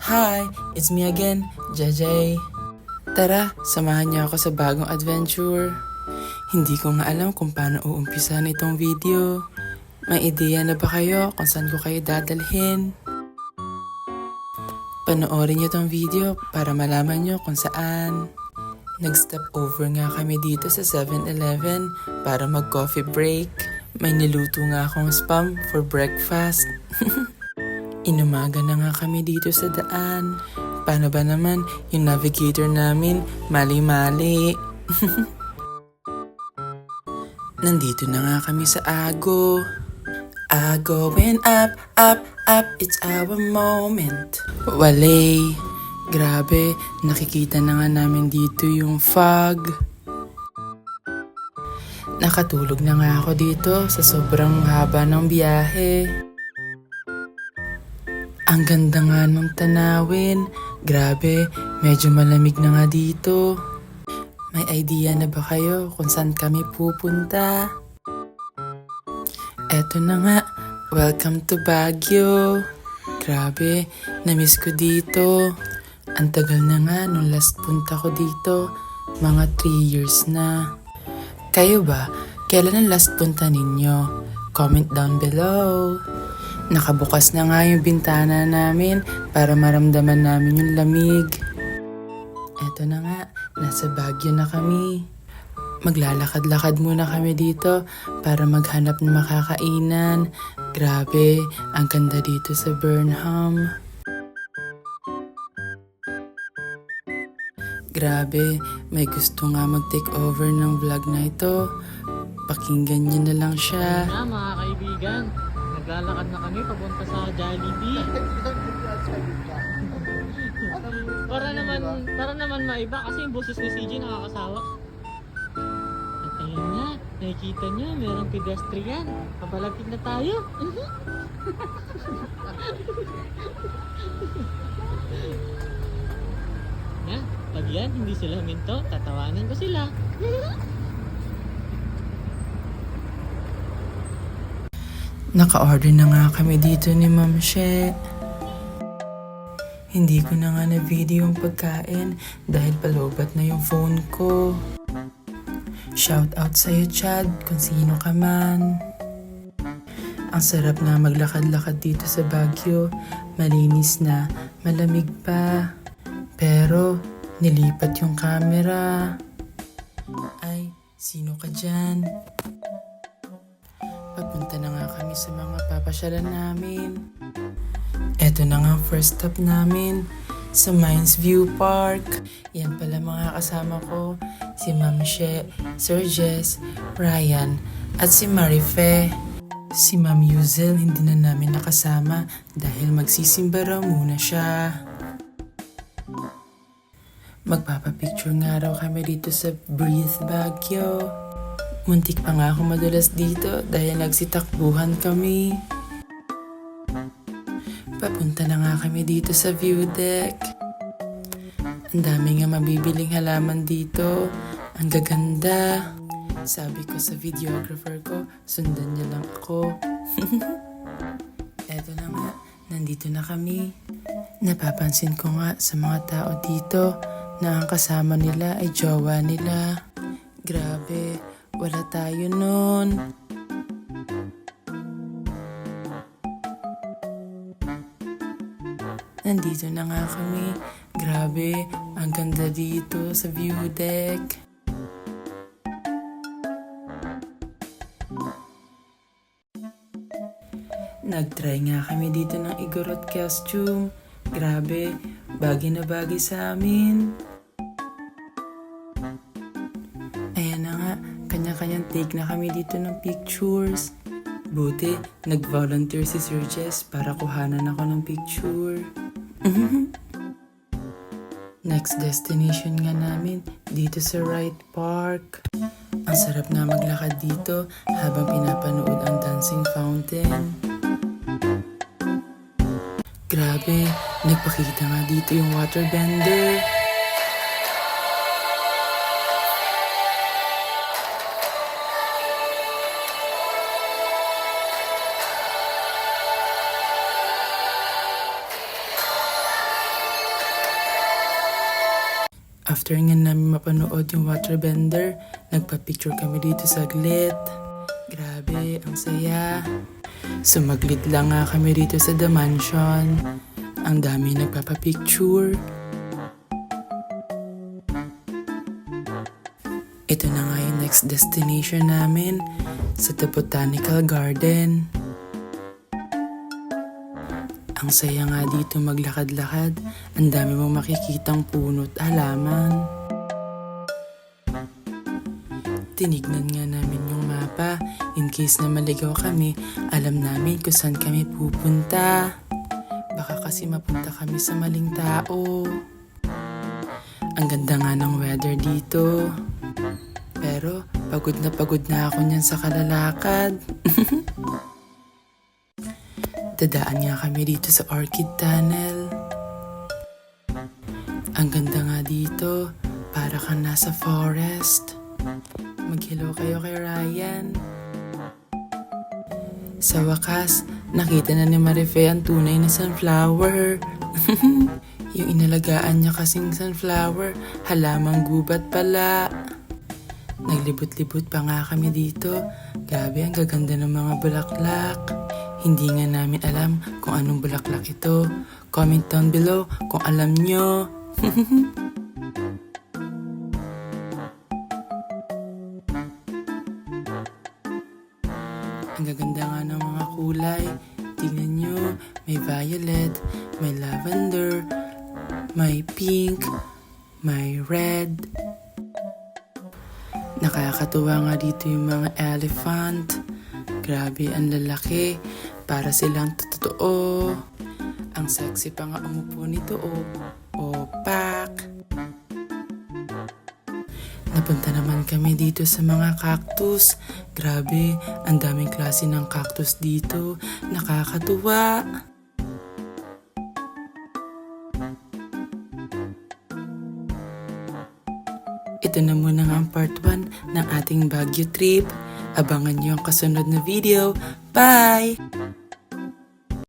Hi, it's me again, JJ. Tara, samahan niyo ako sa bagong adventure. Hindi ko nga alam kung paano uumpisan itong video. May ideya na ba kayo kung saan ko kayo dadalhin? Panoorin niyo tong video para malaman niyo kung saan. Nag-stop over nga kami dito sa 7-Eleven para mag-coffee break. May niluto nga akong spam for breakfast. Inumaga na nga kami dito sa daan. Paano ba naman yung navigator namin mali-mali? Nandito na nga kami sa Ago. Going up, up, up, it's our moment. Wale, grabe, nakikita na nga namin dito yung fog. Nakatulog na nga ako dito sa sobrang haba ng biyahe. Ang ganda nga nung tanawin. Grabe, medyo malamig na nga dito. May idea na ba kayo kung saan kami pupunta? Eto na nga, welcome to Baguio. Grabe, namiss ko dito. Ang tagal na nga nung last punta ko dito, mga 3 years na. Kayo ba, kailan ang last punta ninyo? Comment down below. Nakabukas na nga yung bintana namin para maramdaman namin yung lamig. Eto na nga, nasa Baguio na kami. Maglalakad-lakad muna kami dito para maghanap ng makakainan. Grabe, ang ganda dito sa Burnham. Grabe, may gusto nga mag-take over ng vlog na ito. Pakinggan niyo na lang siya. Na mga kaibigan, naglalakad na kami papunta sa Jollibee. para naman maiba kasi yung boses ni CJ nakakasawa. At ayun nga, nakikita niyo, merong pedestrian. Pabalagtig na tayo. Yan, pag yan, hindi sila minto, tatawanan ko sila. Naka-order na nga kami dito ni Ma'am She. Hindi ko na nga na-video yung pagkain dahil palobat na yung phone ko. Shout out sa'yo, Chad, kung sino ka man. Ang sarap na maglakad-lakad dito sa Baguio. Malinis na, malamig pa. Pero, nilipat yung camera. Ay, sino ka dyan? Papunta na nga kami sa mga papasyalan namin. Eto na nga first stop namin sa Mines View Park. Yan pala mga kasama ko, si Ma'am She, Sir Jess, Ryan, at si Marife. Si Ma'am Yuzel hindi na namin nakasama dahil magsisimba raw muna siya. Magpapapicture nga raw kami dito sa Breathe Baguio. Muntik pa nga ako madulas dito dahil nagsitakbuhan kami. Papunta na nga kami dito sa view deck. Ang dami nga mabibiling halaman dito. Ang gaganda. Sabi ko sa videographer ko, sundan niya lang ako. Eto na nga, nandito na kami. Napapansin ko nga sa mga tao dito na ang kasama nila ay jowa nila. Grabe, wala tayo nun. Nandito na nga kami. Grabe, ang ganda dito sa view deck. Nag-try nga kami dito ng Igorot costume. Grabe, bagay na bagay sa amin. Ayan na nga, kanya-kanyang take na kami dito ng pictures. Buti, nag-volunteer si Sir Jess para kuhanan ako ng picture. Next destination nga namin, dito sa Wright Park. Ang sarap nga maglakad dito habang pinapanood ang dancing fountain. Grabe, nagpakita nga dito yung waterbender. After nga namin mapanood yung waterbender, nagpa-picture kami dito saglit. Grabe, ang saya. Sumaglit lang nga kami dito sa The Mansion. Ang dami nagpapapicture. Ito na nga yung next destination namin sa The Botanical Garden. Ang saya nga dito maglakad-lakad. Ang dami mong makikitang puno't halaman. Tinignan nga namin yung mapa. In case na maligaw kami, alam namin kung saan kami pupunta. Baka kasi mapunta kami sa maling tao. Ang ganda nga ng weather dito. Pero pagod na ako niyan sa kalalakad. Dadaan nga kami dito sa Orchid Tunnel. Ang ganda nga dito, para kang nasa forest. Mag-hello kayo kay Ryan. Sa wakas, nakita na ni Marife ang tunay na sunflower. Yung inalagaan niya kasing sunflower, halamang gubat pala. Naglibot-libot pa nga kami dito. Grabe, ang gaganda ng mga bulaklak. Hindi nga namin alam kung anong bulaklak ito. Comment down below kung alam nyo. Ang gaganda nga ng mga kulay. Tingnan nyo, may violet, may lavender, may pink, may red. Nakakatuwa nga dito yung mga elephant. Grabe, ang lalaki. Para silang totoo. Ang sexy pa nga umupo nito, oh. Opak. Napunta naman kami dito sa mga cactus. Grabe, ang daming klase ng cactus dito. Nakakatuwa. Ito na muna nga ang part 1 ng ating Baguio trip. Abangan niyo ang kasunod na video. Bye!